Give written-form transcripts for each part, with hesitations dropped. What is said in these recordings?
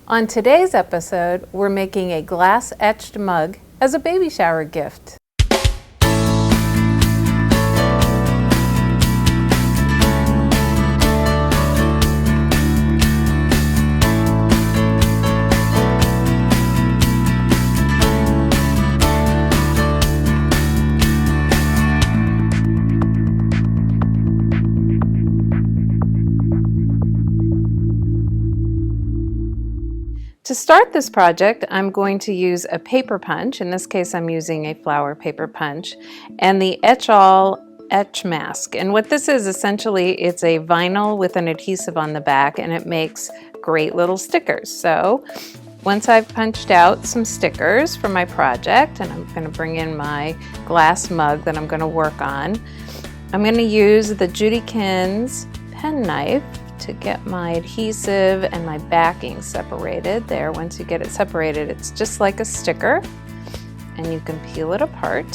On today's episode, we're making a glass etched mug as a baby shower gift. To start this project, I'm going to use a paper punch. In this case, I'm using a flower paper punch and the Etch mask. And what this is, essentially, it's a vinyl with an adhesive on the back, and it makes great little stickers. So once I've punched out some stickers for my project, and I'm going to bring in my glass mug that I'm going to work on, I'm going to use the Judykins pen knife to get my adhesive and my backing separated. There, once you get it separated, it's just like a sticker, and you can peel it apart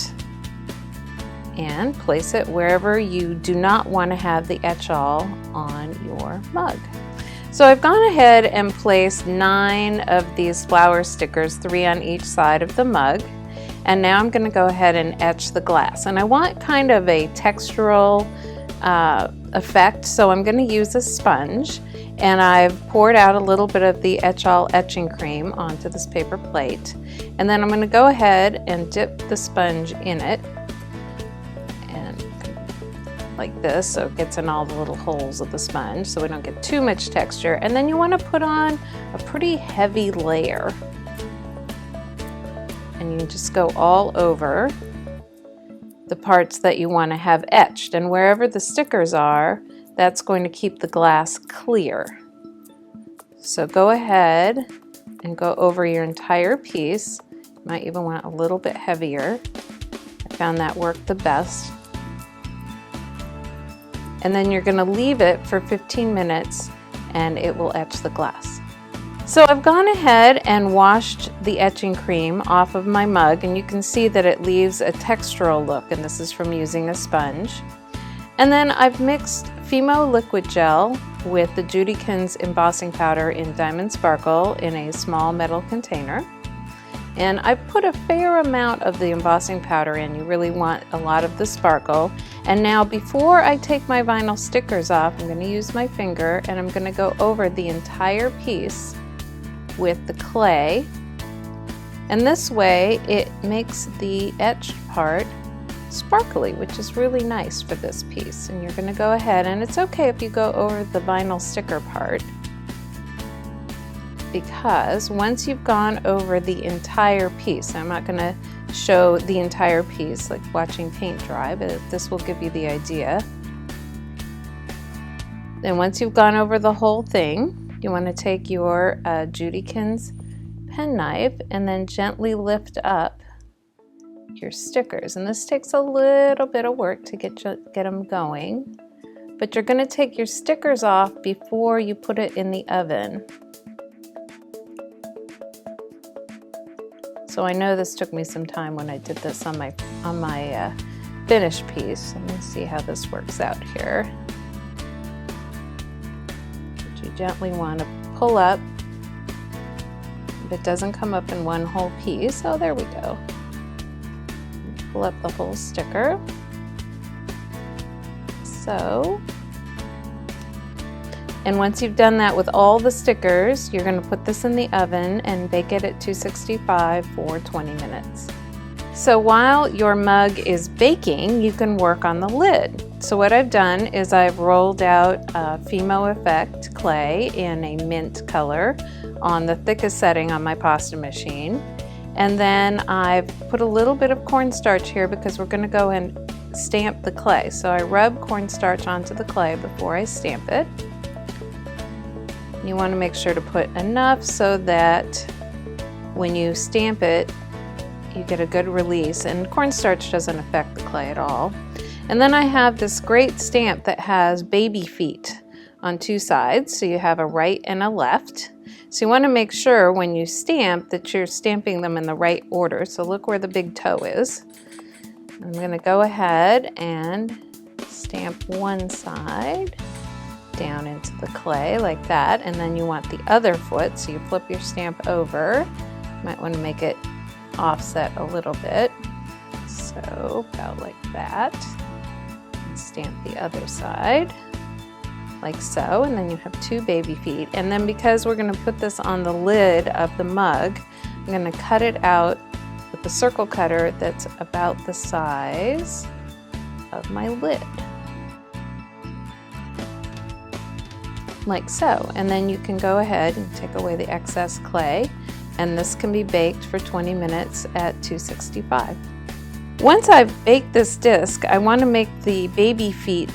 and place it wherever you do not want to have the etch-all on your mug. So I've gone ahead and placed 9 of these flower stickers, 3 on each side of the mug, and now I'm going to go ahead and etch the glass. And I want kind of a textural effect, so I'm going to use a sponge, and I've poured out a little bit of the Etch-all etching cream onto this paper plate, and then I'm going to go ahead and dip the sponge in it, and like this, so it gets in all the little holes of the sponge so we don't get too much texture. And then you want to put on a pretty heavy layer, and you just go all over the parts that you want to have etched, and wherever the stickers are, that's going to keep the glass clear. So go ahead and go over your entire piece. You might even want a little bit heavier. I found that worked the best. And then you're going to leave it for 15 minutes and it will etch the glass. So I've gone ahead and washed the etching cream off of my mug, and you can see that it leaves a textural look, and this is from using a sponge. And then I've mixed Fimo liquid gel with the Judykins embossing powder in Diamond Sparkle in a small metal container. And I put a fair amount of the embossing powder in. You really want a lot of the sparkle. And now before I take my vinyl stickers off, I'm going to use my finger and I'm going to go over the entire piece with the clay, and this way it makes the etched part sparkly, which is really nice for this piece. And you're going to go ahead, and it's okay if you go over the vinyl sticker part, because once you've gone over the entire piece, I'm not going to show the entire piece like watching paint dry, but this will give you the idea. Then once you've gone over the whole thing, you want to take your Judykins pen knife and then gently lift up your stickers. And this takes a little bit of work to get them going, but you're going to take your stickers off before you put it in the oven. So I know this took me some time when I did this on my finished piece. Let me see how this works out here. You gently want to pull up. If it doesn't come up in one whole piece, oh, there we go. Pull up the whole sticker. So, and once you've done that with all the stickers, you're going to put this in the oven and bake it at 265 for 20 minutes. So while your mug is baking, you can work on the lid. So what I've done is I've rolled out Fimo Effect clay in a mint color on the thickest setting on my pasta machine. And then I've put a little bit of cornstarch here because we're going to go and stamp the clay. So I rub cornstarch onto the clay before I stamp it. You want to make sure to put enough so that when you stamp it, you get a good release, and cornstarch doesn't affect the clay at all. And then I have this great stamp that has baby feet on 2 sides, so you have a right and a left. So you want to make sure when you stamp that you're stamping them in the right order. So look where the big toe is. I'm going to go ahead and stamp one side down into the clay like that, and then you want the other foot, so you flip your stamp over. Might want to make it offset a little bit, so about like that. And stamp the other side like so, and then you have 2 baby feet. And then because we're going to put this on the lid of the mug, I'm going to cut it out with the circle cutter that's about the size of my lid. Like so. And then you can go ahead and take away the excess clay, and this can be baked for 20 minutes at 265. Once I've baked this disc, I want to make the baby feet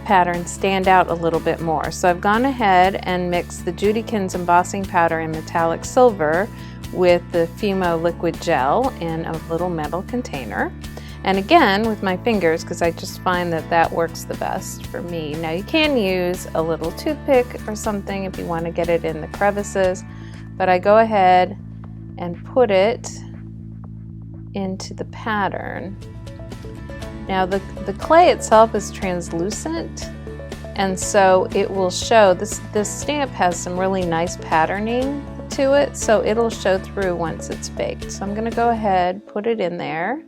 pattern stand out a little bit more. So I've gone ahead and mixed the Judykins embossing powder in metallic silver with the Fumo liquid gel in a little metal container. And again, with my fingers, because I just find that that works the best for me. Now you can use a little toothpick or something if you want to get it in the crevices, but I go ahead and put it into the pattern. Now the clay itself is translucent, and so it will show, this stamp has some really nice patterning to it, so it'll show through once it's baked. So I'm going to go ahead, put it in there,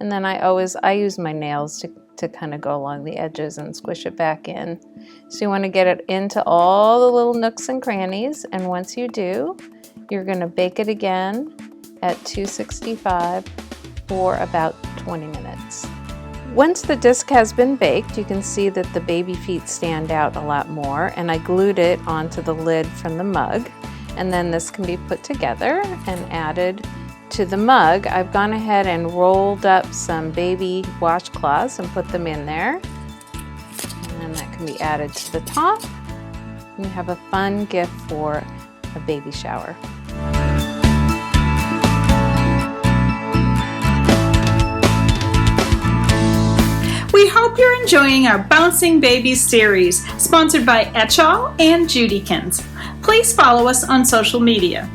and then I use my nails to kind of go along the edges and squish it back in. So you want to get it into all the little nooks and crannies, and once you do, you're going to bake it again at 265 for about 20 minutes. Once the disc has been baked, you can see that the baby feet stand out a lot more, and I glued it onto the lid from the mug, and then this can be put together and added to the mug. I've gone ahead and rolled up some baby washcloths and put them in there, and then that can be added to the top, and you have a fun gift for a baby shower. We hope you're enjoying our Bouncing Babies series, sponsored by Etched and Judykins. Please follow us on social media.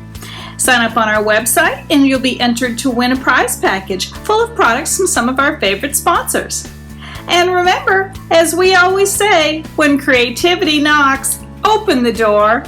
Sign up on our website and you'll be entered to win a prize package full of products from some of our favorite sponsors. And remember, as we always say, when creativity knocks, open the door.